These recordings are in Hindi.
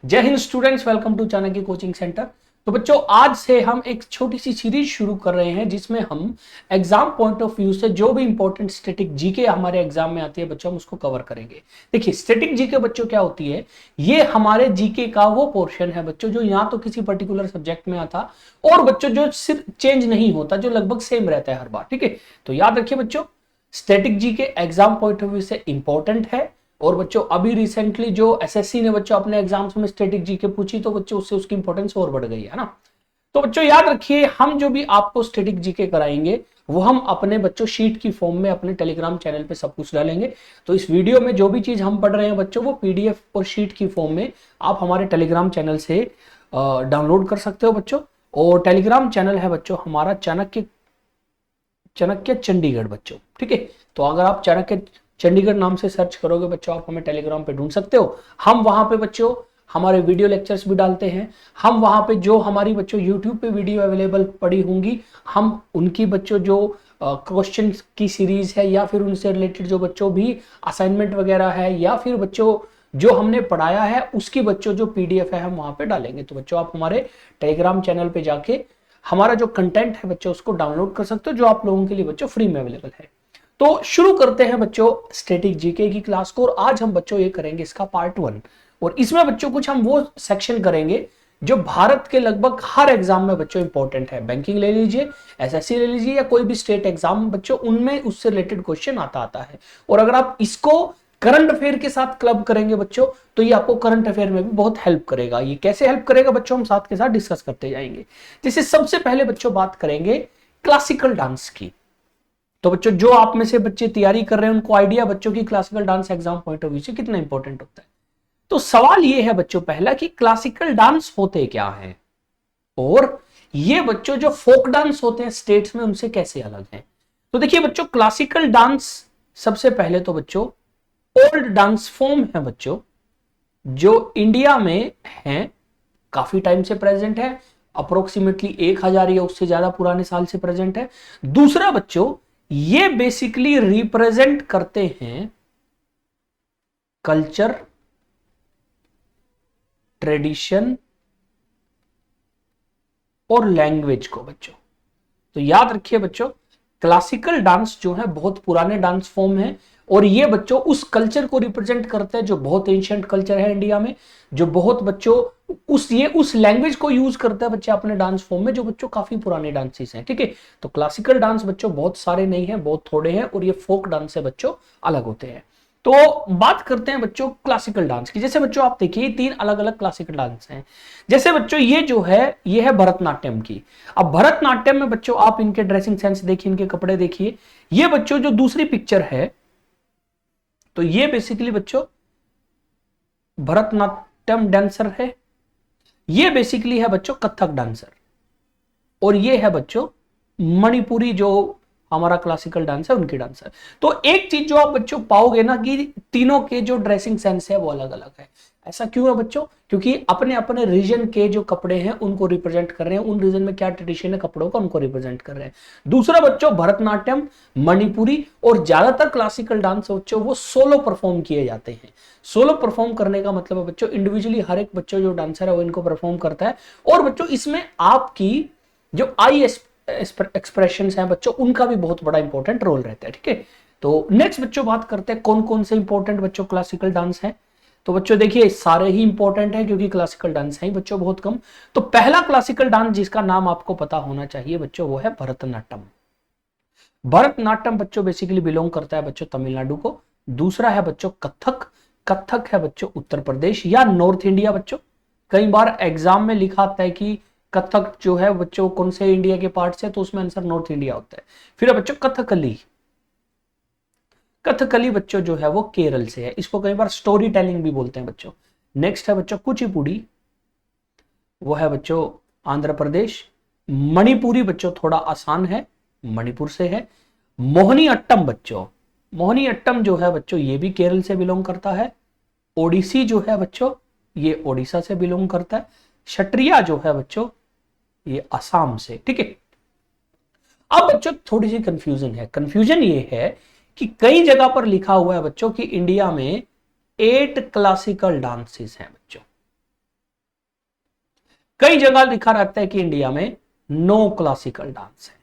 जय हिंद students, welcome to Chanakya coaching centre. तो बच्चों, आज से हम एक छोटी सी सीरीज शुरू कर रहे हैं जिसमें हम एग्जाम पॉइंट ऑफ व्यू से जो भी इंपॉर्टेंट स्टैटिक जीके हमारे एग्जाम में आती है बच्चों, हम उसको कवर करेंगे। देखिए, स्टैटिक जीके बच्चों क्या होती है, ये हमारे जीके का वो पोर्शन है बच्चों जो या तो किसी पर्टिकुलर सब्जेक्ट में आता और बच्चों जो सिर्फ चेंज नहीं होता, जो लगभग सेम रहता है हर बार। ठीक है, तो याद रखिए बच्चों, static GK exam point of view से इंपॉर्टेंट है। और बच्चों, अभी रिसेंटली जो एसएससी ने बच्चों अपने एग्जाम्स में स्टैटिक जीके पूछी, तो बच्चों उससे उसकी इंपॉर्टेंस और बढ़ गई है ना। तो बच्चों याद रखिए, हम जो भी आपको स्टैटिक जीके कराएंगे वो हम अपने बच्चों शीट की फॉर्म में अपने टेलीग्राम चैनल पे सब कुछ डालेंगे। तो इस वीडियो में जो भी चीज हम पढ़ रहे हैं बच्चों, वो पीडीएफ और शीट की फॉर्म में आप हमारे टेलीग्राम चैनल से डाउनलोड कर सकते हो बच्चों। और टेलीग्राम चैनल है बच्चों हमारा चाणक्य चाणक्य चंडीगढ़ बच्चों। ठीक है, तो अगर आप चाणक्य चंडीगढ़ नाम से सर्च करोगे बच्चों, आप हमें टेलीग्राम पे ढूंढ सकते हो। हम वहां पे बच्चों हमारे वीडियो लेक्चर्स भी डालते हैं। हम वहां पे जो हमारी बच्चों यूट्यूब पे वीडियो अवेलेबल पड़ी होंगी, हम उनकी बच्चों जो क्वेश्चन की सीरीज है या फिर उनसे रिलेटेड जो बच्चों भी असाइनमेंट वगैरह है या फिर बच्चों जो हमने पढ़ाया है उसकी बच्चों जो पीडीएफ है हम वहां पे डालेंगे। तो बच्चों आप हमारे टेलीग्राम चैनल पे जाके हमारा जो कंटेंट है बच्चों उसको डाउनलोड कर सकते हो, जो आप लोगों के लिए बच्चों फ्री में अवेलेबल है। तो शुरू करते हैं बच्चों स्टैटिक जीके की क्लास को। और आज हम बच्चों ये करेंगे इसका पार्ट 1। और इसमें बच्चों कुछ हम वो सेक्शन करेंगे जो भारत के लगभग हर एग्जाम में बच्चों इंपॉर्टेंट है। बैंकिंग ले लीजिए, एसएससी ले लीजिए या कोई भी स्टेट एग्जाम बच्चों, उनमें उससे रिलेटेड क्वेश्चन आता है। और अगर आप इसको करंट अफेयर के साथ क्लब करेंगे बच्चों, तो ये आपको करंट अफेयर में भी बहुत हेल्प करेगा। ये कैसे हेल्प करेगा बच्चों, हम साथ के साथ डिस्कस करते जाएंगे। जैसे सबसे पहले बच्चों बात करेंगे क्लासिकल डांस की। तो बच्चों, जो आप में से बच्चे तैयारी कर रहे हैं उनको आइडिया बच्चों की classical dance exam point of view से कितना इंपॉर्टेंट होता है। तो सवाल ये है बच्चों पहला कि क्लासिकल डांस होते क्या है, और ये बच्चों जो फोक डांस होते हैं स्टेट्स में उनसे कैसे अलग हैं। तो देखिए बच्चों, क्लासिकल डांस सबसे पहले तो बच्चों ओल्ड डांस फॉर्म है बच्चों, जो इंडिया में है, काफी टाइम से प्रेजेंट है, अप्रोक्सीमेटली 1000 या उससे ज्यादा पुराने साल से प्रेजेंट है। दूसरा बच्चों, ये बेसिकली रिप्रेजेंट करते हैं कल्चर, ट्रेडिशन और लैंग्वेज को बच्चों। तो याद रखिए बच्चों, क्लासिकल डांस जो है बहुत पुराने डांस फॉर्म है, और ये बच्चों उस कल्चर को रिप्रेजेंट करते हैं जो बहुत एंशिएंट कल्चर है इंडिया में, जो बहुत बच्चों उस लैंग्वेज को यूज करते हैं बच्चे अपने डांस फॉर्म में, जो बच्चों काफी पुराने डांसेस हैं। ठीक है, तो क्लासिकल डांस बच्चों बहुत सारे नहीं है, बहुत थोड़े हैं, और ये फोक डांस से बच्चों अलग होते हैं। तो बात करते हैं बच्चों क्लासिकल डांस की। जैसे बच्चों आप देखिए, 3 अलग अलग क्लासिकल डांस हैं। जैसे बच्चों ये जो है, ये है भरतनाट्यम की। अब भरतनाट्यम में बच्चों आप इनके ड्रेसिंग सेंस देखिए, इनके कपड़े देखिए। ये बच्चों जो दूसरी पिक्चर है, तो ये बेसिकली बच्चों भरतनाट्यम डांसर है। ये बेसिकली है बच्चों कथक डांसर। और ये है बच्चों मणिपुरी, जो हमारा क्लासिकल डांस है उनकी डांसर। तो एक चीज जो आप बच्चों पाओगे ना, कि तीनों के जो ड्रेसिंग सेंस है वो अलग अलग है। ऐसा क्यों है बच्चों, क्योंकि अपने अपने रीजन के जो कपड़े हैं उनको रिप्रेजेंट कर रहे हैं, उन रीजन में क्या ट्रेडिशन है कपड़ों का उनको रिप्रेजेंट कर रहे हैं। दूसरा बच्चों, भरतनाट्यम, मणिपुरी और ज्यादातर क्लासिकल डांस बच्चों वो सोलो परफॉर्म किए जाते हैं। सोलो परफॉर्म करने का मतलब है बच्चों इंडिविजुअली हर एक बच्चों जो डांसर है वो इनको परफॉर्म करता है। और बच्चों इसमें आपकी जो आई एक्सप्रेशंस हैं बच्चों, उनका भी बहुत बड़ा इंपॉर्टेंट रोल रहता है। ठीक है, तो नेक्स्ट बच्चों बात करते हैं कौन कौन से इंपॉर्टेंट बच्चों क्लासिकल डांस है। तो बच्चों देखिए, सारे ही इंपॉर्टेंट है क्योंकि क्लासिकल डांस है बच्चों बहुत कम। तो पहला क्लासिकल डांस जिसका नाम आपको पता होना चाहिए बच्चों, वो है भरतनाट्यम। भरतनाट्यम बच्चों बेसिकली बिलोंग करता है बच्चों तमिलनाडु को। दूसरा है बच्चों कथक। कथक है बच्चों उत्तर प्रदेश या नॉर्थ इंडिया बच्चों। कई बार एग्जाम में लिखा आता है कि कथक जो है बच्चों कौन से इंडिया के पार्ट से, तो उसमें आंसर नॉर्थ इंडिया होता है। फिर बच्चों कथकली। कथकली बच्चों जो है वो केरल से है, इसको कई बार स्टोरी टेलिंग भी बोलते हैं बच्चों। नेक्स्ट है बच्चों कुचिपुड़ी, वो है बच्चों आंध्र प्रदेश। मणिपुरी बच्चों थोड़ा आसान है, मणिपुर से है। मोहिनी अट्टम बच्चों, मोहिनी अट्टम जो है बच्चों ये भी केरल से बिलोंग करता है। ओडिसी जो है बच्चों ये ओडिशा से बिलोंग करता है। क्षत्रिया जो है बच्चों ये असम से। ठीक है, अब बच्चों थोड़ी सी कंफ्यूजन है। कंफ्यूजन ये है कि कई जगह पर लिखा हुआ है बच्चों कि इंडिया में 8 क्लासिकल डांसेस हैं बच्चों। कई जगह लिखा रहता है कि इंडिया में 9 क्लासिकल डांस है।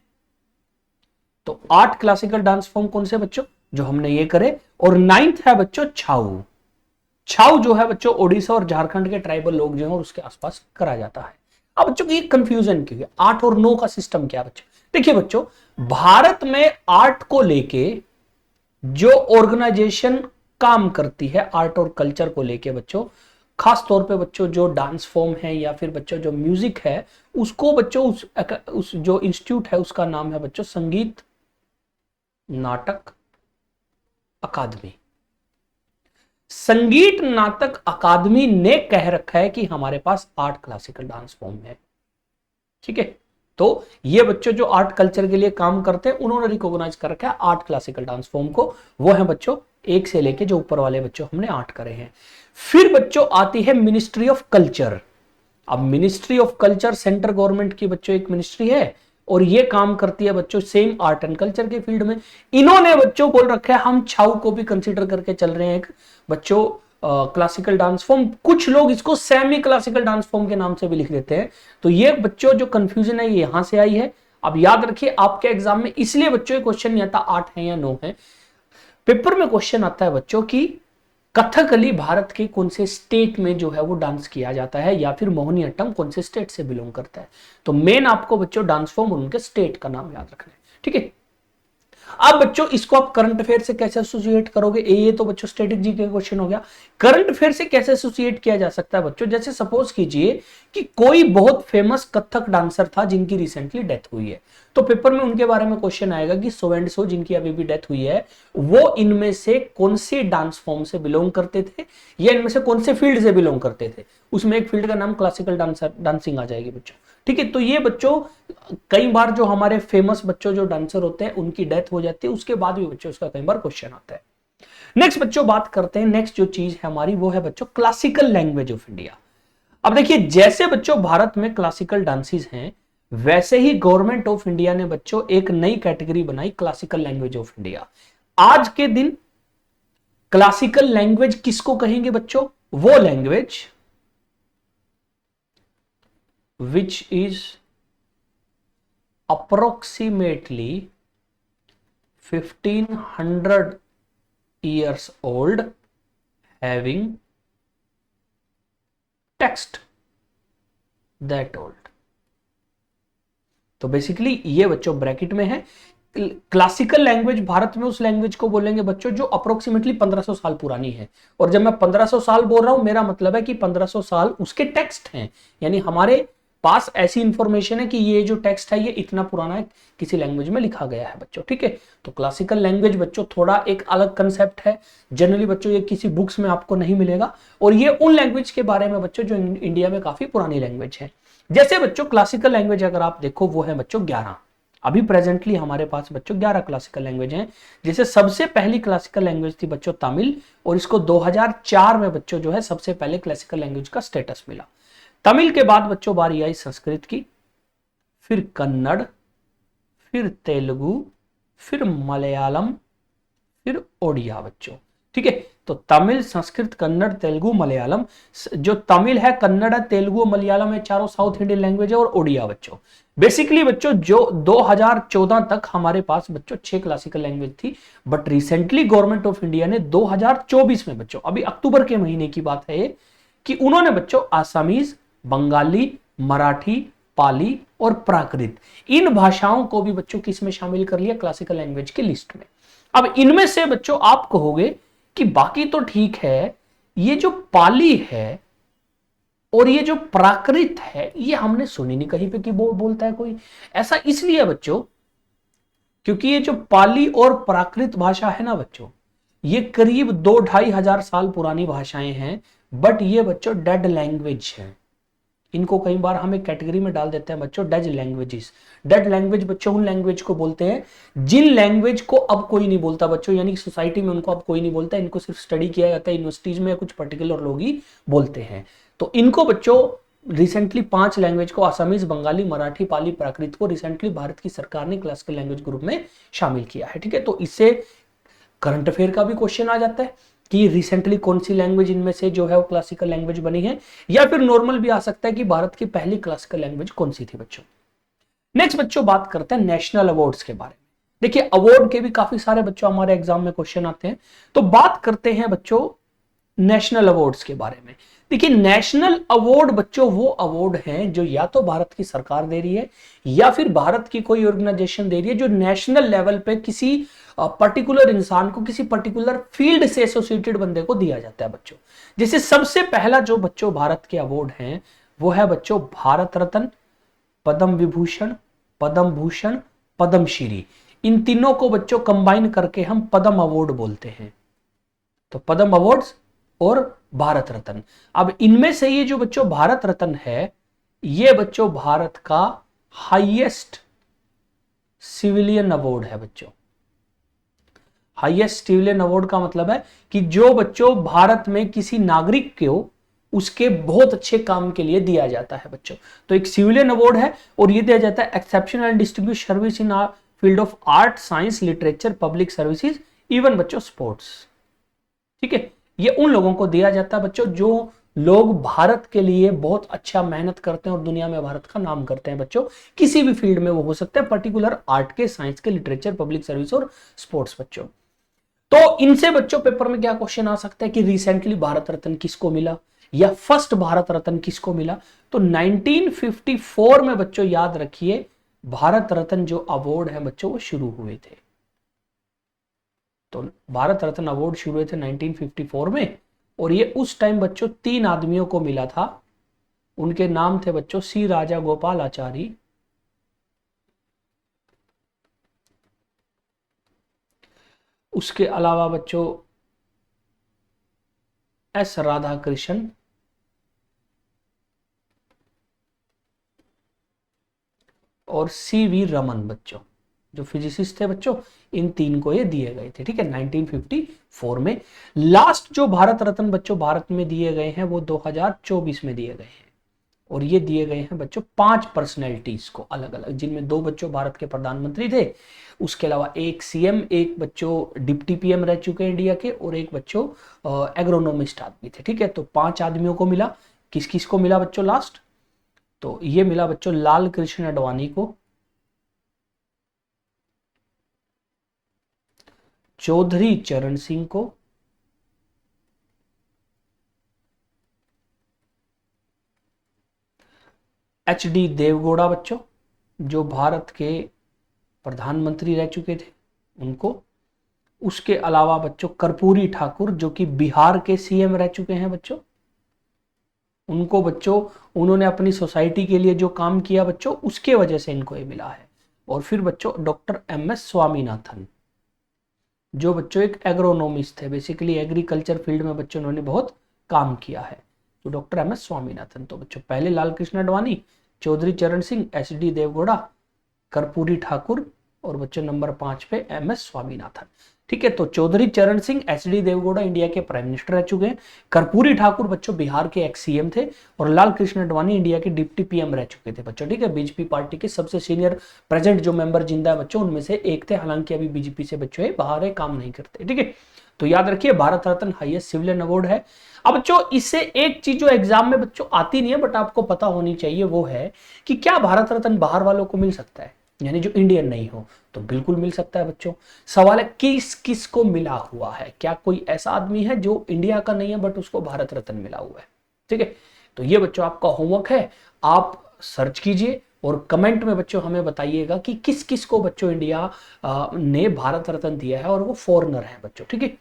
तो 8 क्लासिकल डांस फॉर्म कौन से बच्चों, जो हमने ये करे, और 9th है बच्चों छाऊ। छाऊ जो है बच्चों ओडिशा और झारखंड के ट्राइबल लोग जो है और उसके आसपास करा जाता है। अब बच्चों की कंफ्यूजन क्यों है, 8 और 9 का सिस्टम क्या बच्चों? देखिए बच्चों, भारत में आर्ट को लेके जो ऑर्गेनाइजेशन काम करती है, आर्ट और कल्चर को लेके बच्चों, खास तौर पे बच्चों जो डांस फॉर्म है या फिर बच्चों जो म्यूजिक है, उसको बच्चों उस जो इंस्टीट्यूट है उसका नाम है बच्चों संगीत नाटक अकादमी। संगीत नाटक अकादमी ने कह रखा है कि हमारे पास 8 क्लासिकल डांस फॉर्म है। ठीक है, तो ये बच्चों जो आर्ट कल्चर के लिए काम करते हैं उन्होंने रिकॉग्नाइज कर रखा है 8 क्लासिकल डांस फॉर्म को। वो है बच्चों 1 से लेके जो ऊपर वाले बच्चों हमने 8 करे हैं। फिर बच्चों आती है मिनिस्ट्री ऑफ कल्चर। अब ministry of culture central government की बच्चों एक मिनिस्ट्री है और ये काम करती है बच्चों सेम आर्ट एंड कल्चर के फील्ड में। इन्होंने बच्चों बोल रखा है हम छाऊ को भी कंसीडर करके चल रहे हैं एक बच्चों क्लासिकल डांस फॉर्म। कुछ लोग इसको सेमी क्लासिकल डांस फॉर्म के नाम से भी लिख देते हैं। तो ये बच्चों जो कंफ्यूजन है ये यहां से आई है। अब याद रखिए आपके एग्जाम में इसलिए बच्चों ये क्वेश्चन नहीं आता 8 है या 9 है। पेपर में क्वेश्चन आता है बच्चों की कथकली भारत के कौन से स्टेट में जो है वो डांस किया जाता है, या फिर मोहिनीअट्टम कौन से स्टेट से बिलोंग करता है। तो मेन आपको बच्चों डांस फॉर्म और उनके स्टेट का नाम याद रखना है। ठीक है, अब बच्चों इसको आप करंट अफेयर से कैसे एसोसिएट करोगे, ये तो बच्चों स्ट्रेटेजी का क्वेश्चन हो गया। करंट अफेयर से कैसे एसोसिएट किया जा सकता है बच्चों, जैसे सपोज कीजिए कि कोई बहुत फेमस कथक डांसर था जिनकी रिसेंटली डेथ हुई है, तो पेपर में उनके बारे में क्वेश्चन आएगा कि सो एंड सो जिनकी अभी भी डेथ हुई है वो इनमें से कौन से डांस फॉर्म से बिलोंग करते थे या इनमें से कौन से फील्ड से बिलोंग करते थे। उसमें एक फील्ड का नाम क्लासिकल डांसिंग आ जाएगी बच्चों। ठीक है, तो ये बच्चों कई बार जो हमारे फेमस बच्चों जो डांसर होते हैं उनकी डेथ हो जाती है, उसके बाद भी बच्चों उसका कई बार क्वेश्चन आता है। नेक्स्ट बच्चों बात करते हैं, नेक्स्ट जो चीज है हमारी वो है बच्चों क्लासिकल लैंग्वेज ऑफ इंडिया। अब देखिए जैसे बच्चों भारत में क्लासिकल डांसेस हैं वैसे ही गवर्नमेंट ऑफ इंडिया ने बच्चों एक नई कैटेगरी बनाई क्लासिकल लैंग्वेज ऑफ इंडिया। आज के दिन क्लासिकल लैंग्वेज किसको कहेंगे बच्चों, वो language which is approximately 1500 years old having text that old। तो बेसिकली ये बच्चों ब्रैकेट में है। क्लासिकल लैंग्वेज भारत में उस लैंग्वेज को बोलेंगे बच्चों जो अप्रोक्सीमेटली 1500 साल पुरानी है। और जब मैं 1500 साल बोल रहा हूं मेरा मतलब है कि 1500 साल उसके टेक्स्ट हैं, यानी हमारे पास ऐसी इंफॉर्मेशन है कि ये जो टेक्स्ट है ये इतना पुराना है, किसी लैंग्वेज में लिखा गया है बच्चों। ठीक है, तो क्लासिकल लैंग्वेज बच्चों थोड़ा एक अलग कंसेप्ट है। जनरली बच्चों ये किसी बुक्स में आपको नहीं मिलेगा और ये उन लैंग्वेज के बारे में बच्चों जो इंडिया में काफी पुरानी लैंग्वेज है। जैसे बच्चों क्लासिकल लैंग्वेज अगर आप देखो वो है बच्चों 11। अभी प्रेजेंटली हमारे पास बच्चों 11 क्लासिकल लैंग्वेज हैं। जैसे सबसे पहली क्लासिकल लैंग्वेज थी बच्चों तमिल, और इसको 2004 में बच्चों जो है सबसे पहले क्लासिकल लैंग्वेज का स्टेटस मिला। तमिल के बाद बच्चों बारी आई संस्कृत की, फिर कन्नड़, फिर तेलुगु, फिर मलयालम, फिर ओडिया बच्चों। ठीक है, तो तमिल, संस्कृत, कन्नड़, तेलुगु, मलयालम। जो तमिल है, कन्नड़ है, तेलुगु, मलयालम है, चारों साउथ इंडियन लैंग्वेज है, और ओडिया बच्चों। बेसिकली बच्चों जो 2014 तक हमारे पास बच्चों 6 क्लासिकल लैंग्वेज थी, but recently government of India ने 2024 में बच्चों अभी अक्टूबर के महीने की बात है कि उन्होंने बच्चों आसामीज, बंगाली, मराठी, पाली और प्राकृत इन भाषाओं को भी बच्चों किस में शामिल कर लिया, क्लासिकल लैंग्वेज की लिस्ट में। अब इनमें से बच्चों आप कहोगे कि बाकी तो ठीक है, ये जो पाली है और ये जो प्राकृत है ये हमने सुनी नहीं कहीं पे कि बोलता है कोई। ऐसा इसलिए बच्चों क्योंकि ये जो पाली और प्राकृत भाषा है ना बच्चों, ये करीब 2-2.5 हजार साल पुरानी भाषाएं हैं, बट ये बच्चों डेड लैंग्वेज है। इनको कई बार हम एक कैटेगरी में डाल देते हैं बच्चों डेड लैंग्वेजेस। डेड लैंग्वेज बच्चों उन लैंग्वेज को बोलते हैं जिन लैंग्वेज को अब कोई नहीं बोलता बच्चों, यानी सोसाइटी में उनको अब कोई नहीं बोलता, इनको सिर्फ स्टडी किया जाता है यूनिवर्सिटीज में, कुछ पर्टिकुलर लोग ही बोलते हैं। तो इनको बच्चों रिसेंटली 5 लैंग्वेज को, आसामीज, बंगाली, मराठी, पाली, प्राकृत को रिसेंटली भारत की सरकार ने क्लासिकल लैंग्वेज ग्रुप में शामिल किया है। ठीक है, तो इससे करंट अफेयर का भी क्वेश्चन आ जाता है। कि रिसेंटली कौन सी लैंग्वेज इनमें से जो है वो क्लासिकल लैंग्वेज बनी है, या फिर नॉर्मल भी आ सकता है कि भारत की पहली क्लासिकल लैंग्वेज कौन सी थी बच्चों। नेक्स्ट बच्चों बात करते हैं नेशनल अवार्ड्स के बारे में। देखिए अवार्ड के भी काफी सारे बच्चों हमारे एग्जाम में क्वेश्चन आते हैं, तो बात करते हैं बच्चों नेशनल अवार्ड्स के बारे में। देखिए नेशनल अवार्ड बच्चों वो अवार्ड हैं जो या तो भारत की सरकार दे रही है या फिर भारत की कोई ऑर्गेनाइजेशन दे रही है, जो नेशनल लेवल पे किसी पर्टिकुलर इंसान को किसी पर्टिकुलर फील्ड से एसोसिएटेड बंदे को दिया जाता है बच्चों। जैसे सबसे पहला जो बच्चों भारत के अवार्ड हैं वो है बच्चों भारत रत्न, पद्म विभूषण, पद्म भूषण, पद्मश्री। इन तीनों को बच्चों कंबाइन करके हम पद्म अवार्ड बोलते हैं। तो पद्म अवार्ड्स और भारत रत्न। अब इनमें से ये जो बच्चों भारत रत्न है ये बच्चों भारत का हाईएस्ट सिविलियन अवार्ड है बच्चों। हाईएस्ट सिविलियन अवार्ड का मतलब है कि जो बच्चों भारत में किसी नागरिक को उसके बहुत अच्छे काम के लिए दिया जाता है बच्चों। तो एक सिविलियन अवार्ड है और ये दिया जाता है exceptional distribute service in field of art, science, literature, public services, even बच्चों स्पोर्ट्स। ठीक है, ये उन लोगों को दिया जाता है बच्चों जो लोग भारत के लिए बहुत अच्छा मेहनत करते हैं और दुनिया में भारत का नाम करते हैं बच्चों। किसी भी फील्ड में वो हो सकता है, पर्टिकुलर आर्ट के, साइंस के, लिटरेचर, पब्लिक सर्विस और स्पोर्ट्स बच्चों। तो इनसे बच्चों पेपर में क्या क्वेश्चन आ सकता है कि रिसेंटली भारत रत्न किसको मिला या फर्स्ट भारत रत्न किसको मिला। तो 1954 में बच्चों याद रखिए भारत रत्न जो अवार्ड है बच्चों वो शुरू हुए थे। तो भारत रत्न अवार्ड शुरू हुए थे 1954 में और ये उस टाइम बच्चों 3 आदमियों को मिला था। उनके नाम थे बच्चों सी राजा गोपाल आचार्य, उसके अलावा बच्चों एस राधाकृष्ण और सी वी रमन बच्चों, जो फिजिसिस्ट थे बच्चों। इन 3 को ये दिए गए थे। ठीक है, 1954 में। लास्ट जो भारत रत्न बच्चों भारत में दिए गए हैं वो 2024 में दिए गए हैं और ये दिए गए हैं बच्चों 5 पर्सनैलिटीज को अलग अलग, जिनमें 2 बच्चों भारत के प्रधानमंत्री थे, उसके अलावा एक सीएम, एक बच्चों डिप्टी पीएम रह चुके हैं इंडिया के और एक बच्चों एग्रोनोमिस्ट आदमी थे। ठीक है, तो 5 आदमियों को मिला। किस किस को मिला बच्चों लास्ट? तो ये मिला बच्चों लाल कृष्ण आडवाणी को, चौधरी चरण सिंह को, एचडी देवगौड़ा बच्चों जो भारत के प्रधानमंत्री रह चुके थे उनको, उसके अलावा बच्चों कर्पूरी ठाकुर जो कि बिहार के सीएम रह चुके हैं बच्चों, उनको बच्चों उन्होंने अपनी सोसाइटी के लिए जो काम किया बच्चों उसके वजह से इनको ये मिला है। और फिर बच्चों डॉक्टर एमएस स्वामीनाथन जो बच्चों एक एग्रोनॉमिस्ट थे, बेसिकली एग्रीकल्चर फील्ड में बच्चों उन्होंने बहुत काम किया है। तो डॉक्टर एमएस स्वामीनाथन। तो बच्चों पहले लाल कृष्ण आडवाणी, चौधरी चरण सिंह, एचडी देवगौड़ा, कर्पूरी ठाकुर और बच्चों नंबर 5 पे एमएस स्वामीनाथन। ठीक है, तो चौधरी चरण सिंह, एचडी देवगौड़ा इंडिया के प्राइम मिनिस्टर रह चुके हैं, कर्पूरी ठाकुर बच्चों बिहार के एक्स सीएम थे और लाल कृष्ण आडवाणी इंडिया के डिप्टी पीएम रह चुके थे बच्चों। ठीक है, बीजेपी पार्टी के सबसे सीनियर प्रेजेंट जो मेंबर जिंदा है बच्चों उनमें से एक थे, हालांकि अभी बीजेपी से बच्चों ये बाहर है, काम नहीं करते। ठीक है, तो याद रखिए Bharat Ratna highest civilian award है। अब बच्चों इससे एक चीज जो एग्जाम में बच्चों आती नहीं है बट आपको पता होनी चाहिए वो है कि क्या भारत रत्न बाहर वालों को मिल सकता है, यानी जो इंडियन नहीं हो। तो बिल्कुल मिल सकता है बच्चों। सवाल है किस किस को मिला हुआ है, क्या कोई ऐसा आदमी है जो इंडिया का नहीं है बट उसको भारत रत्न मिला हुआ है। ठीक है, तो ये बच्चों आपका होमवर्क है, आप सर्च कीजिए और कमेंट में बच्चों हमें बताइएगा कि किस किस को बच्चों इंडिया ने भारत रत्न दिया है और वो फॉरेनर है बच्चों। ठीक है,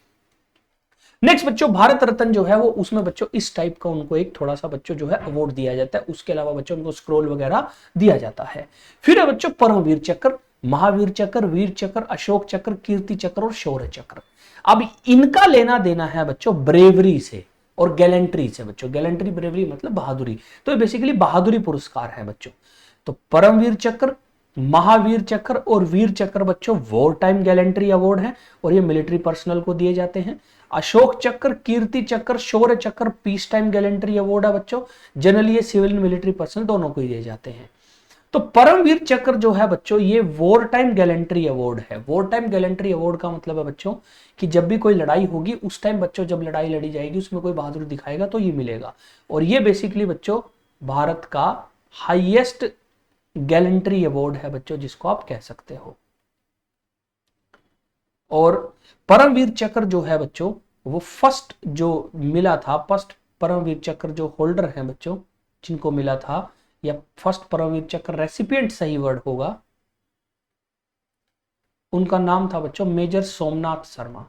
नेक्स्ट बच्चों भारत रत्न जो है वो उसमें बच्चों इस टाइप का उनको एक थोड़ा सा बच्चों जो है अवार्ड दिया जाता है, उसके अलावा बच्चों उनको स्क्रोल वगैरह दिया जाता है। फिर है बच्चों परमवीर चक्र, महावीर चक्र, वीर चक्र, अशोक चक्र, कीर्ति चक्र और शौर्य चक्र। अब इनका लेना देना है बच्चों ब्रेवरी से और गैलेंट्री से बच्चों। गैलेंट्री ब्रेवरी मतलब बहादुरी, तो ये बेसिकली बहादुरी पुरस्कार है बच्चों। तो परमवीर चक्र, महावीर चक्र और वीर चक्र बच्चों वॉर टाइम गैलेंट्री अवार्ड है और ये मिलिट्री पर्सनल को दिए जाते हैं। अशोक चक्र, कीर्ति चक्र, शौर्य चक्र पीस टाइम गैलेंट्री अवार्ड है बच्चों, जनरली ये सिविल मिलिट्री पर्सनल दोनों को ही दिए जाते हैं। तो परमवीर चक्र जो है बच्चों ये वॉर टाइम गैलेंट्री अवार्ड है। वॉर टाइम गैलेंट्री अवार्ड का मतलब है बच्चों कि जब भी कोई लड़ाई होगी उस टाइम बच्चों जब लड़ाई लड़ी जाएगी उसमें कोई बहादुरी दिखाएगा तो ये मिलेगा। और ये बेसिकली बच्चों भारत का हाईएस्ट गैलेंट्री अवार्ड है बच्चों, जिसको आप कह सकते हो। और परमवीर चक्र जो है बच्चों वो फर्स्ट जो मिला था, फर्स्ट परमवीर चक्र जो होल्डर हैं बच्चों जिनको मिला था, या फर्स्ट परमवीर चक्र रेसिपिएंट सही वर्ड होगा, उनका नाम था बच्चों मेजर सोमनाथ शर्मा।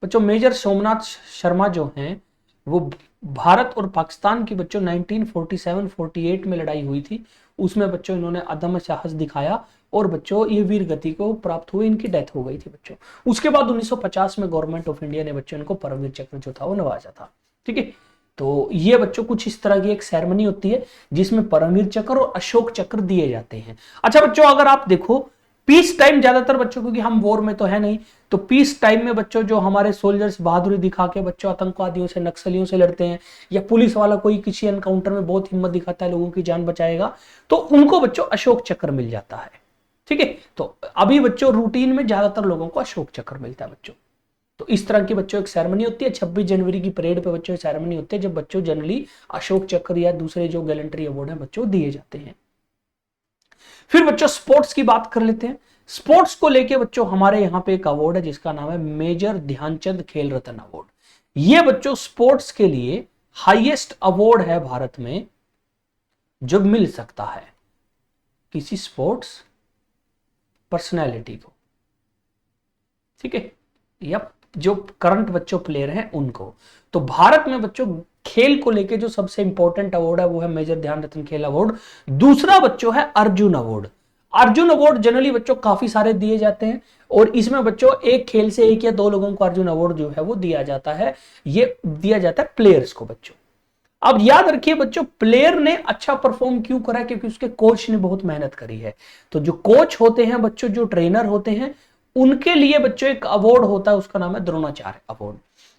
बच्चों मेजर सोमनाथ शर्मा जो हैं वो भारत और पाकिस्तान की बच्चों 1947-48 में लड़ाई हुई थी, उसमें बच्चों इन्होंने अदम्य साहस दिखाया और बच्चों ये वीर गति को प्राप्त हुई, इनकी डेथ हो गई थी बच्चों। उसके बाद 1950 में गवर्नमेंट ऑफ इंडिया ने बच्चों इनको परमवीर चक्र जो था वो नवाजा था। ठीक है, तो ये बच्चों कुछ इस तरह की एक सेरेमनी होती है जिसमें परमवीर चक्र और अशोक चक्र दिए जाते हैं। अच्छा बच्चों अगर आप देखो पीस टाइम ज्यादातर बच्चों, क्योंकि हम वॉर में तो है नहीं, तो पीस टाइम में बच्चों जो हमारे सोल्जर्स बहादुरी दिखा के बच्चों आतंकवादियों से नक्सलियों से लड़ते हैं, या पुलिस वाला कोई किसी एनकाउंटर में बहुत हिम्मत दिखाता है लोगों की जान बचाएगा, तो उनको बच्चों अशोक चक्र मिल जाता है। ठीक है, तो अभी बच्चों रूटीन में ज्यादातर लोगों को अशोक चक्र मिलता है बच्चों। तो इस तरह की बच्चों एक सेरेमनी होती है 26 जनवरी की परेड पे बच्चों सेरेमनी होती है जब बच्चों जनरली अशोक चक्र या दूसरे जो गैलेंट्री अवार्ड है बच्चों दिए जाते हैं। फिर बच्चों स्पोर्ट्स की बात कर लेते हैं। स्पोर्ट्स को लेके बच्चों हमारे यहाँ पे एक अवार्ड है जिसका नाम है मेजर ध्यानचंद खेल रत्न अवार्ड। ये बच्चों स्पोर्ट्स के लिए हाईएस्ट अवार्ड है भारत में जो मिल सकता है किसी स्पोर्ट्स पर्सनैलिटी को। ठीक है, या जो करंट बच्चों प्लेयर हैं उनको। तो भारत में बच्चों खेल को लेके जो सबसे इंपॉर्टेंट अवार्ड है वो है मेजर ध्यान रत्न खेल अवार्ड। दूसरा बच्चों है Arjun award. Arjun award generally बच्चों काफी सारे दिए जाते हैं और इसमें बच्चों एक खेल से एक या दो लोगों को अर्जुन अवार्ड जो है वो दिया जाता है। ये दिया जाता है प्लेयर्स को बच्चों। अब याद रखिए बच्चों प्लेयर ने अच्छा परफॉर्म क्यों करा, क्योंकि उसके कोच ने बहुत मेहनत करी है। तो जो कोच होते हैं बच्चों, जो ट्रेनर होते हैं, उनके लिए बच्चों एक अवार्ड होता है, उसका नाम है द्रोणाचार्य अवार्ड।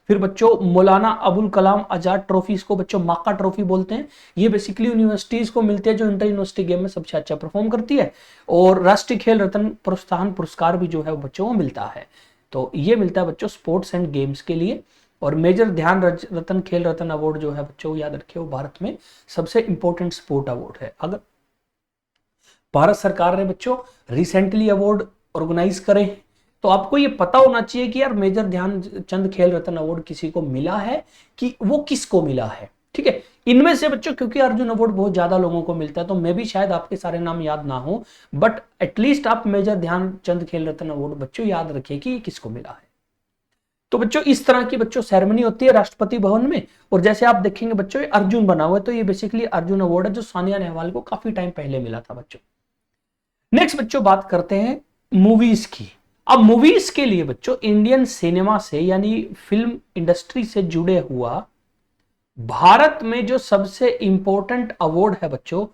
फिर बच्चों मौलाना अबुल कलाम आजाद ट्रॉफी, इसको बच्चों माका ट्रॉफी बोलते हैं। ये बेसिकली यूनिवर्सिटीज को मिलती है जो इंटर यूनिवर्सिटी गेम में सबसे अच्छा परफॉर्म करती है। और राष्ट्रीय खेल रत्न प्रोत्साहन पुरस्कार भी जो है बच्चों को मिलता है। तो ये मिलता है बच्चों स्पोर्ट्स एंड गेम्स के लिए। और मेजर ध्यान रत्न खेल रत्न अवार्ड जो है बच्चों याद रखिए वो भारत में सबसे इंपॉर्टेंट स्पोर्ट अवार्ड है। अगर भारत सरकार ने बच्चों रिसेंटली अवार्ड ऑर्गेनाइज करे तो आपको ये पता होना चाहिए कि यार मेजर ध्यानचंद खेल रत्न अवार्ड किसी को मिला है कि वो किसको मिला है। ठीक है, इनमें से बच्चों क्योंकि अर्जुन अवार्ड बहुत ज्यादा लोगों को मिलता है तो मैं भी शायद आपके सारे नाम याद ना हो, बट एटलीस्ट आप मेजर ध्यानचंद खेल रत्न अवार्ड बच्चों याद रखिए कि किसको मिला है। तो बच्चों इस तरह की बच्चों सेरेमनी होती है राष्ट्रपति भवन में। और जैसे आप देखेंगे बच्चों ये अर्जुन बना हुआ है, तो ये बेसिकली अर्जुन अवार्ड है जो सानिया नेहवाल को काफी टाइम पहले मिला था बच्चों। नेक्स्ट बच्चों बात करते हैं मूवीज की। अब मूवीज के लिए बच्चों इंडियन सिनेमा से यानी फिल्म इंडस्ट्री से जुड़े हुआ भारत में जो सबसे इंपॉर्टेंट अवार्ड है बच्चों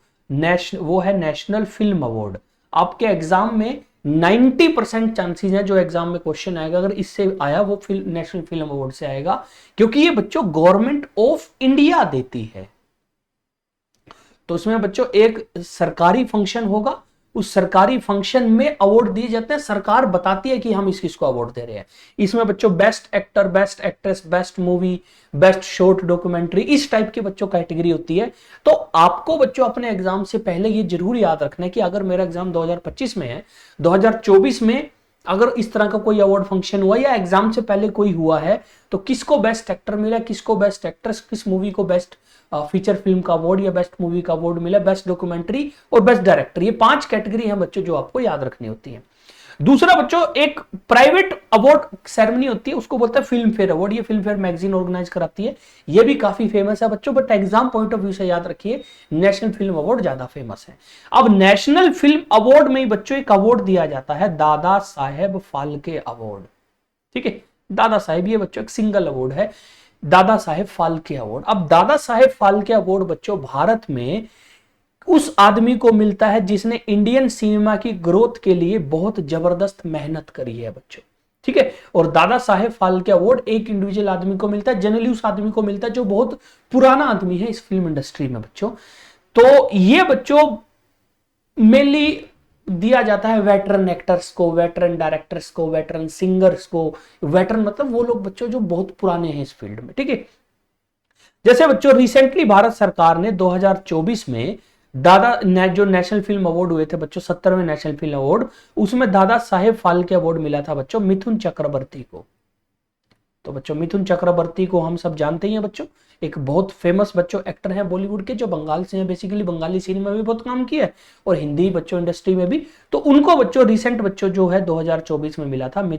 वो है नेशनल फिल्म अवार्ड। आपके एग्जाम में 90% चांसेस है जो एग्जाम में क्वेश्चन आएगा अगर इससे आया वो नेशनल फिल्म अवार्ड से आएगा, क्योंकि ये बच्चों गवर्नमेंट ऑफ इंडिया देती है। तो उसमें बच्चों एक सरकारी फंक्शन होगा, उस सरकारी फंक्शन में अवार्ड दिए जाते हैं, सरकार बताती है कि हम किसको अवार्ड दे रहे हैं। इसमें बच्चों best actor, best actress, best movie, best short documentary, इस टाइप की बच्चों कैटेगरी होती है। तो आपको बच्चों अपने एग्जाम से पहले ये जरूर याद रखना है कि अगर मेरा एग्जाम 2025 में है, 2024 में अगर इस तरह का कोई अवार्ड फंक्शन हुआ या एग्जाम से पहले कोई हुआ है तो किसको बेस्ट एक्टर मिला, किसको बेस्ट एक्ट्रेस, किस मूवी को बेस्ट फीचर फिल्म का अवार्ड या बेस्ट मूवी का अवार्ड मिला, बेस्ट डॉक्यूमेंट्री और बेस्ट डायरेक्टर, ये 5 कैटेगरी हैं बच्चों जो आपको याद रखनी होती है। दूसरा बच्चों एक प्राइवेट अवार्ड सेरेमनी होती है, उसको बोलते हैं फिल्म फेयर अवार्ड। ये फिल्म फेयर मैगजीन ऑर्गेनाइज कराती है, ये भी काफी फेमस है बच्चों, but exam point of view से याद रखिए नेशनल फिल्म अवार्ड ज्यादा फेमस है। अब नेशनल फिल्म अवार्ड में ही बच्चों एक अवार्ड दिया जाता है दादा साहेब फाल्के अवार्ड। ठीक है, दादा साहेब ये बच्चों एक सिंगल अवार्ड है, दादा साहेब फाल्के अवार्ड। अब दादा साहेब फाल्के अवार्ड बच्चों भारत में उस आदमी को मिलता है जिसने इंडियन सिनेमा की ग्रोथ के लिए बहुत जबरदस्त मेहनत करी है बच्चों। ठीक है, और दादा साहेब फाल्के अवार्ड एक इंडिविजुअल आदमी को मिलता है, जनरली उस आदमी को मिलता है जो बहुत पुराना आदमी है इस फिल्म इंडस्ट्री में बच्चों। तो ये बच्चों मेनली दिया जाता है वेटरन एक्टर्स को, वेटरन डायरेक्टर्स को, वेटरन सिंगर्स को। वेटरन मतलब वो लोग बच्चों जो बहुत पुराने हैं इस फील्ड में, ठीक है। जैसे बच्चों रिसेंटली भारत सरकार ने 2024 में जो नेशनल फिल्म अवार्ड हुए थे बच्चों, 70वें नेशनल फिल्म अवार्ड, उसमें दादा साहेब फाल्के अवार्ड मिला था बच्चों मिथुन चक्रवर्ती को। तो बच्चों मिथुन चक्रवर्ती को हम सब जानते ही हैं बच्चों, एक बहुत फेमस बच्चों एक्टर हैं बॉलीवुड के, जो बंगाल से हैं, बेसिकली बंगाली सिनेमा में भी बहुत काम किया है और हिंदी बच्चों इंडस्ट्री में भी। तो उनको बच्चों रिसेंट बच्चों जो है 2024 में मिला था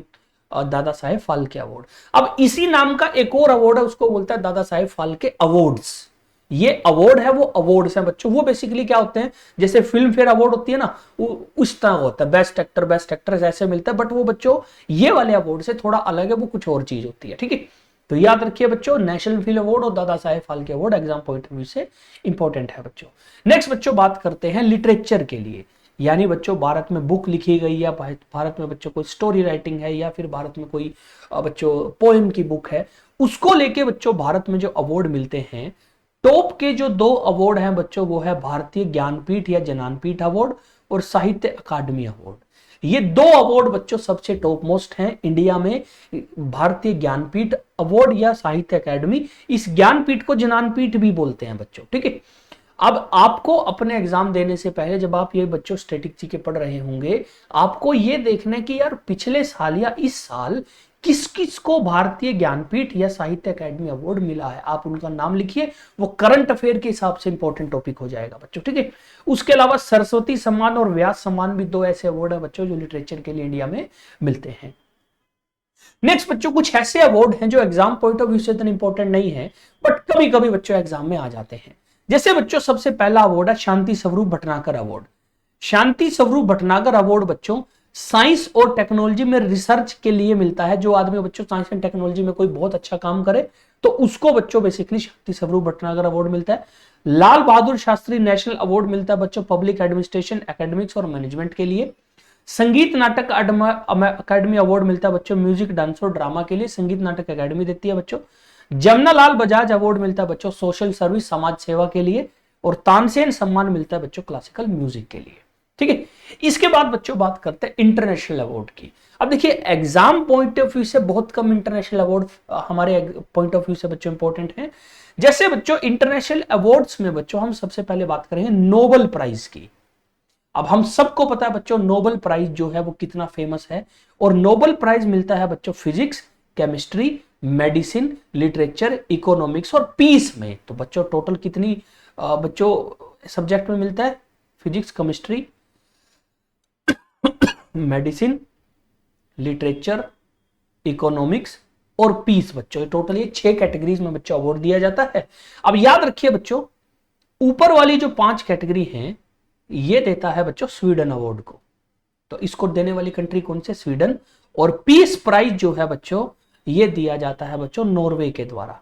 दादा साहेब फाल्के अवार्ड। अब इसी नाम का एक और अवार्ड है, उसको बोलता है दादा साहेब फाल्के अवार्ड्स। ये अवार्ड है, वो अवार्ड्स हैं बच्चों, वो बेसिकली क्या होते हैं, जैसे फिल्म फेयर अवार्ड होती है ना, वो उस तरह होता है, बेस्ट एक्टर ऐसे मिलता है, बट वो बच्चों ये वाले अवार्ड से थोड़ा अलग है, वो कुछ और चीज होती है, ठीक है। तो याद रखिए बच्चों, नेशनल फिल्म अवार्ड और Dada Saheb Phalke award exam point of view से इंपॉर्टेंट है बच्चों। नेक्स्ट बच्चों बात करते हैं लिटरेचर के लिए, यानी बच्चों भारत में बुक लिखी गई या भारत में बच्चों कोई स्टोरी राइटिंग है या फिर भारत में कोई बच्चों पोएम की बुक है, उसको लेके बच्चों भारत में जो अवार्ड मिलते हैं, टॉप के जो 2 अवार्ड हैं बच्चों, वो है भारतीय ज्ञानपीठ या ज्ञानपीठ अवार्ड और साहित्य अकादमी अवार्ड। ये 2 अवार्ड बच्चों सबसे टॉप मोस्ट हैं इंडिया में, भारतीय ज्ञानपीठ अवार्ड या साहित्य अकादमी। इस ज्ञानपीठ को ज्ञानपीठ भी बोलते हैं बच्चों, ठीक है। अब आपको अपने एग्जाम देने से पहले जब आप ये बच्चों स्टैटिस्टिक्स के पढ़ रहे होंगे, आपको ये देखना है कि यार पिछले साल या इस साल किस किस को भारतीय ज्ञानपीठ या साहित्य अकादमी अवार्ड मिला है, आप उनका नाम लिखिए, वो करंट अफेयर के हिसाब से इंपॉर्टेंट टॉपिक हो जाएगा बच्चों, ठीक है। उसके अलावा सरस्वती सम्मान और व्यास सम्मान भी 2 ऐसे अवार्ड है बच्चों जो लिटरेचर के लिए इंडिया में मिलते हैं। नेक्स्ट बच्चों कुछ ऐसे अवार्ड हैं जो एग्जाम पॉइंट ऑफ व्यू से इतने इंपॉर्टेंट नहीं है, बट कभी कभी बच्चों एग्जाम में आ जाते हैं। जैसे बच्चों सबसे पहला अवार्ड है शांति स्वरूप भटनागर अवार्ड। शांति स्वरूप भटनागर अवार्ड बच्चों साइंस और टेक्नोलॉजी में रिसर्च के लिए मिलता है। जो आदमी बच्चों साइंस एंड टेक्नोलॉजी में कोई बहुत अच्छा काम करे तो उसको बच्चों बेसिकली शांति स्वरूप भटनागर अवार्ड मिलता है। लाल बहादुर शास्त्री नेशनल अवार्ड मिलता है बच्चों पब्लिक एडमिनिस्ट्रेशन, एकेडमिक्स और मैनेजमेंट के लिए। संगीत नाटक अकादमी अवार्ड मिलता है बच्चों म्यूजिक, डांस और ड्रामा के लिए, संगीत नाटक अकादमी देती है बच्चों। जमनालाल बजाज अवार्ड मिलता है बच्चों सोशल सर्विस, समाज सेवा के लिए। और तानसेन सम्मान मिलता है बच्चों क्लासिकल म्यूजिक के लिए, ठीक है। इसके बाद बच्चों बात करते हैं इंटरनेशनल अवार्ड की। अब देखिए एग्जाम पॉइंट ऑफ व्यू से बहुत कम इंटरनेशनल अवार्ड हमारे पॉइंट ऑफ व्यू से बच्चों इंपॉर्टेंट हैं। जैसे बच्चों इंटरनेशनल अवार्ड्स में बच्चों हम सबसे पहले बात करेंगे नोबेल प्राइज की। अब हम सबको पता है बच्चों नोबेल प्राइज जो है वो कितना फेमस है, और नोबेल प्राइज मिलता है बच्चों physics, chemistry, medicine, literature, economics और पीस में। तो बच्चों टोटल कितनी बच्चों सब्जेक्ट में मिलता है, physics, chemistry, medicine, literature, economics और पीस बच्चों, टोटल ये 6 कैटेगरीज में बच्चों अवार्ड दिया जाता है। अब याद रखिए बच्चों ऊपर वाली जो 5 कैटेगरी हैं ये देता है बच्चों स्वीडन अवार्ड को। तो इसको देने वाली कंट्री कौन से, स्वीडन। और पीस प्राइज जो है बच्चों ये दिया जाता है बच्चों नॉर्वे के द्वारा।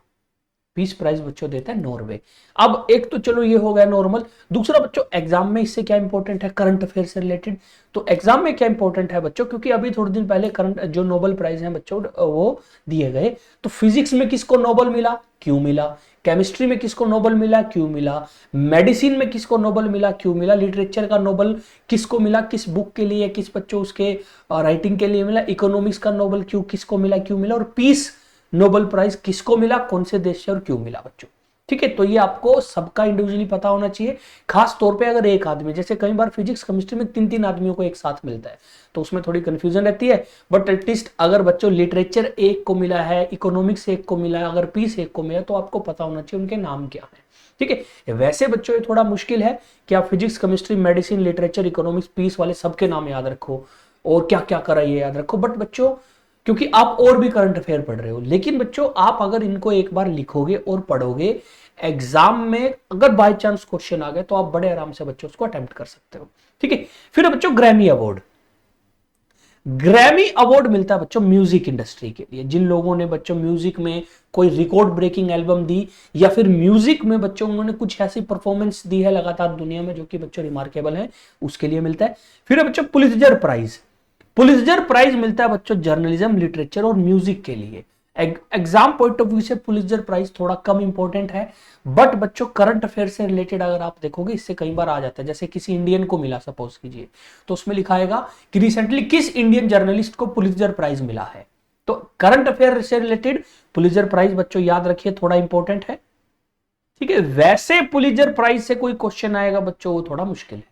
पीस प्राइज बच्चों देता है नॉर्वे। अब एक तो चलो ये हो गया नॉर्मल। दूसरा बच्चों एग्जाम में इससे क्या इंपॉर्टेंट है, करंट अफेयर से रिलेटेड। तो एग्जाम में क्या इंपॉर्टेंट है बच्चों, क्योंकि अभी थोड़े दिन पहले करंट जो नोबेल प्राइज हैं बच्चों वो दिए गए। तो फिजिक्स में किसको नोबेल मिला, क्यों मिला, केमिस्ट्री में किसको नोबेल मिला, क्यों मिला, मेडिसिन में किसको नोबेल मिला, क्यों मिला, लिटरेचर का नोबेल किसको मिला, किस बुक के लिए, किस बच्चों उसके राइटिंग के लिए मिला, इकोनॉमिक्स का नोबेल क्यों किसको मिला, क्यों मिला, और पीस नोबेल प्राइज किसको मिला, कौन से देश से और क्यों मिला बच्चों, ठीक है। तो ये आपको सबका इंडिविजुअली पता होना चाहिए। खास तौर पे अगर एक आदमी, जैसे कई बार फिजिक्स केमिस्ट्री में 3-3 आदमियों को एक साथ मिलता है तो उसमें थोड़ी कंफ्यूजन रहती है। बट एटलीस्ट अगर बच्चों लिटरेचर एक को मिला है, इकोनॉमिक्स एक को मिला है, अगर पीस एक को मिला तो आपको पता होना चाहिए उनके नाम क्या है, ठीक है। वैसे बच्चों ये थोड़ा मुश्किल है कि आप physics, chemistry, medicine, literature, economics, peace वाले सबके नाम याद रखो और क्या क्या करा ये याद रखो। बट बच्चों क्योंकि आप और भी करंट अफेयर पढ़ रहे हो, लेकिन बच्चों आप अगर इनको एक बार लिखोगे और पढ़ोगे, एग्जाम में अगर बाय चांस क्वेश्चन आ गए तो आप बड़े आराम से बच्चों उसको अटेम्प्ट कर सकते हो, ठीक है। फिर बच्चों ग्रैमी अवार्ड। ग्रैमी अवार्ड मिलता है बच्चों म्यूजिक इंडस्ट्री के लिए, जिन लोगों ने बच्चों म्यूजिक में कोई रिकॉर्ड ब्रेकिंग एल्बम दी या फिर म्यूजिक में बच्चों उन्होंने कुछ ऐसी परफॉर्मेंस दी है लगातार दुनिया में जो कि बच्चों रिमार्केबल है, उसके लिए मिलता है। फिर बच्चों पुलित्जर प्राइज। पुलित्जर प्राइज मिलता है बच्चों जर्नलिज्म, लिटरेचर और म्यूजिक के लिए। एग्जाम पॉइंट ऑफ व्यू से पुलित्जर प्राइज थोड़ा कम इंपॉर्टेंट है, बट बच्चों करंट अफेयर से रिलेटेड अगर आप देखोगे इससे कई बार आ जाता है। जैसे किसी इंडियन को मिला सपोज कीजिए, तो उसमें लिखा आएगा कि रिसेंटली किस इंडियन जर्नलिस्ट को पुलित्जर प्राइज मिला है। तो करंट अफेयर से रिलेटेड पुलित्जर प्राइज बच्चों याद रखिए थोड़ा इंपॉर्टेंट है, ठीक है। वैसे पुलित्जर प्राइज से कोई क्वेश्चन आएगा बच्चों वो थोड़ा मुश्किल है।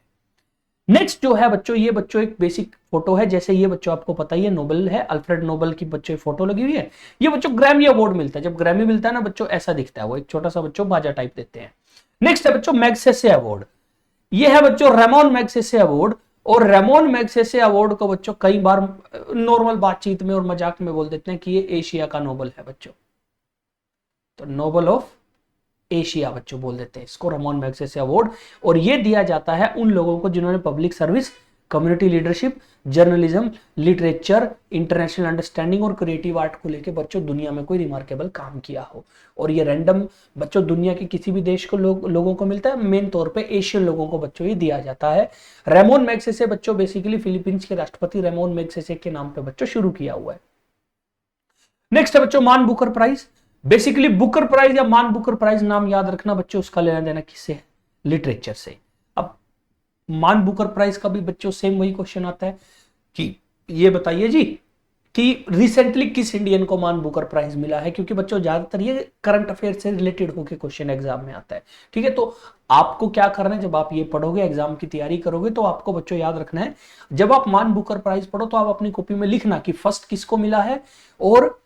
नेक्स्ट जो है बच्चों, ये बच्चों एक बेसिक फोटो है। जैसे ये बच्चों आपको पता ही है नोबेल है, अल्फ्रेड नोबेल की बच्चों फोटो लगी हुई है। ये बच्चों ग्रैमी अवार्ड मिलता है, जब ग्रैमी मिलता है ना बच्चों ऐसा दिखता है, वो एक छोटा सा बच्चों बाजा टाइप देते हैं। नेक्स्ट है बच्चों मैग्सेसे अवार्ड। ये है बच्चों रेमोन मैग्सेसे अवार्ड, और रेमोन मैग्सेसे अवार्ड को बच्चों कई बार नॉर्मल बातचीत में और मजाक में बोल देते हैं कि ये एशिया का नोबेल है बच्चों, तो नोबेल ऑफ एशिया बच्चों बोल देते हैं इसको, रेमोन मैग्सेसे अवार्ड। और ये दिया जाता है उन लोगों को जिन्होंने public service, community leadership, journalism, literature, international understanding और क्रिएटिव आर्ट को लेकर बच्चों दुनिया में कोई रिमार्केबल काम किया हो। और ये रैंडम बच्चों दुनिया के किसी भी देश को लोगों को मिलता है, मेन तौर पे एशियन लोगों को बच्चों ये दिया जाता है। रेमोन मैग्सेसे बच्चों बेसिकली फिलीपींस के राष्ट्रपति रेमोन मैग्सेसे के नाम पे बच्चों शुरू किया हुआ है। नेक्स्ट है बच्चों Man Booker prize. Basically Booker prize या मान बुकर प्राइज नाम याद रखना बच्चों, उसका लेना देना किससे है? लिटरेचर से। अब मान बुकर प्राइज का भी बच्चों सेम वही क्वेश्चन आता है कि ये बताइए जी कि रिसेंटली किस इंडियन को मान बुकर प्राइज मिला है, क्योंकि बच्चों ज्यादातर ये करंट अफेयर से रिलेटेड होकर क्वेश्चन एग्जाम में आता है, ठीक है। तो आपको क्या करना है, जब आप ये पढ़ोगे एग्जाम की तैयारी करोगे तो आपको बच्चों याद रखना है, जब आप मान बुकर प्राइज पढ़ो तो आप अपनी कॉपी में लिखना कि फर्स्ट किसको मिला है, और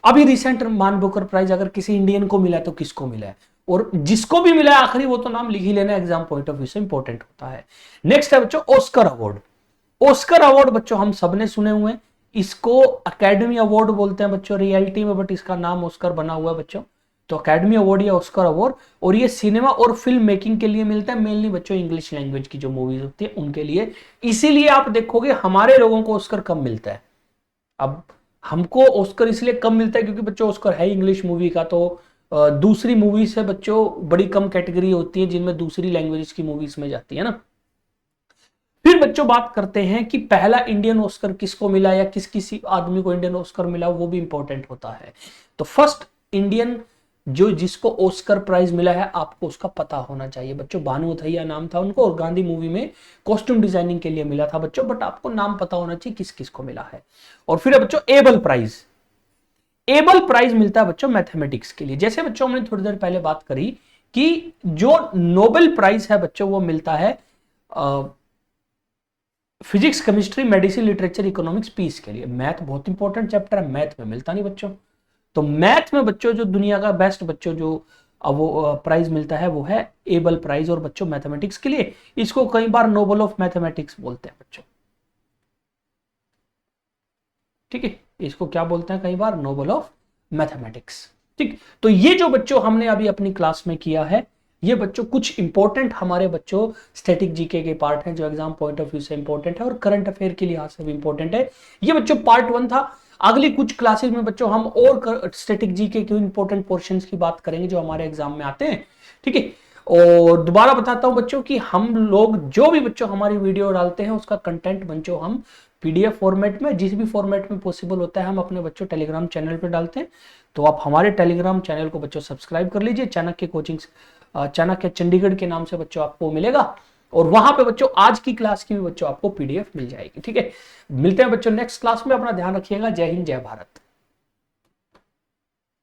अभी रिसेंट मान बुकर प्राइज अगर किसी इंडियन को मिला है तो किसको मिला है, और जिसको भी मिला है आखिरी वो तो नाम लिख ही लेना, एग्जाम पॉइंट ऑफ व्यू से इंपॉर्टेंट होता है। नेक्स्ट है बच्चों ऑस्कर अवार्ड। ऑस्कर अवार्ड बच्चों हम सबने सुने हुए हैं, इसको अकेडमी अवार्ड बोलते हैं बच्चों रियलिटी में, बट इसका नाम ऑस्कर बना हुआ है बच्चों। तो अकेडमी अवार्ड या ऑस्कर अवार्ड, और ये सिनेमा और फिल्म मेकिंग के लिए मिलता है, मेनली बच्चों इंग्लिश लैंग्वेज की जो मूवीज होती है उनके लिए। इसीलिए आप देखोगे हमारे लोगों को ऑस्कर कम मिलता है। अब हमको ऑस्कर इसलिए कम मिलता है क्योंकि बच्चों ऑस्कर है इंग्लिश मूवी का, तो दूसरी मूवी से बच्चों बड़ी कम कैटेगरी होती है जिनमें दूसरी लैंग्वेज की मूवीज में जाती है ना। फिर बच्चों बात करते हैं कि पहला इंडियन ऑस्कर किसको मिला या किसी आदमी को इंडियन ऑस्कर मिला, वो भी इंपॉर्टेंट होता है। तो फर्स्ट इंडियन जो जिसको ऑस्कर प्राइज मिला है आपको उसका पता होना चाहिए बच्चों। भानु अथैया नाम था उनको, और गांधी मूवी में कॉस्ट्यूम डिजाइनिंग के लिए मिला था बच्चों, बट आपको नाम पता होना चाहिए किस किस को मिला है। और फिर बच्चों एबल प्राइज। एबल प्राइज मिलता है बच्चों मैथमेटिक्स के लिए। जैसे बच्चों हमने थोड़ी देर पहले बात करी कि जो नोबेल प्राइज है बच्चों वो मिलता है physics, chemistry, medicine, literature, economics, peace के लिए। मैथ बहुत इंपॉर्टेंट चैप्टर है, मैथ में मिलता नहीं बच्चों। तो मैथ में बच्चों जो दुनिया का बेस्ट बच्चों जो वो प्राइज मिलता है वो है एबल प्राइज, और बच्चों मैथमेटिक्स के लिए इसको कई बार नोबेल ऑफ मैथमेटिक्स बोलते हैं बच्चों, ठीक है। इसको क्या बोलते हैं कई बार? नोबेल ऑफ मैथमेटिक्स, ठीक। तो ये जो बच्चों हमने अभी अपनी क्लास में किया है, ये बच्चों कुछ इंपॉर्टेंट हमारे बच्चों स्टैटिक जीके के पार्ट हैं जो एग्जाम पॉइंट ऑफ व्यू से इंपॉर्टेंट है और करंट अफेयर के लिहाज से भी इंपॉर्टेंट है। ये बच्चों पार्ट 1 था। अगली कुछ क्लासेस में बच्चों हम और स्टैटिक जीके के इंपॉर्टेंट पोर्शंस की बात करेंगे जो हमारे एग्जाम में आते हैं, ठीक है। और दोबारा बताता हूं बच्चों कि हम लोग जो भी बच्चों हमारी वीडियो डालते हैं उसका कंटेंट बच्चों हम पीडीएफ फॉर्मेट में, जिस भी फॉर्मेट में पॉसिबल होता है, हम अपने बच्चों टेलीग्राम चैनल पे डालते हैं। तो आप हमारे टेलीग्राम चैनल को बच्चों सब्सक्राइब कर लीजिए, चाणक्य कोचिंग, चाणक्य चंडीगढ़ के नाम से बच्चों आपको मिलेगा, और वहां पे बच्चों आज की क्लास की भी बच्चों आपको पीडीएफ मिल जाएगी, ठीक है। मिलते हैं बच्चों नेक्स्ट क्लास में, अपना ध्यान रखिएगा। जय हिंद, जय भारत।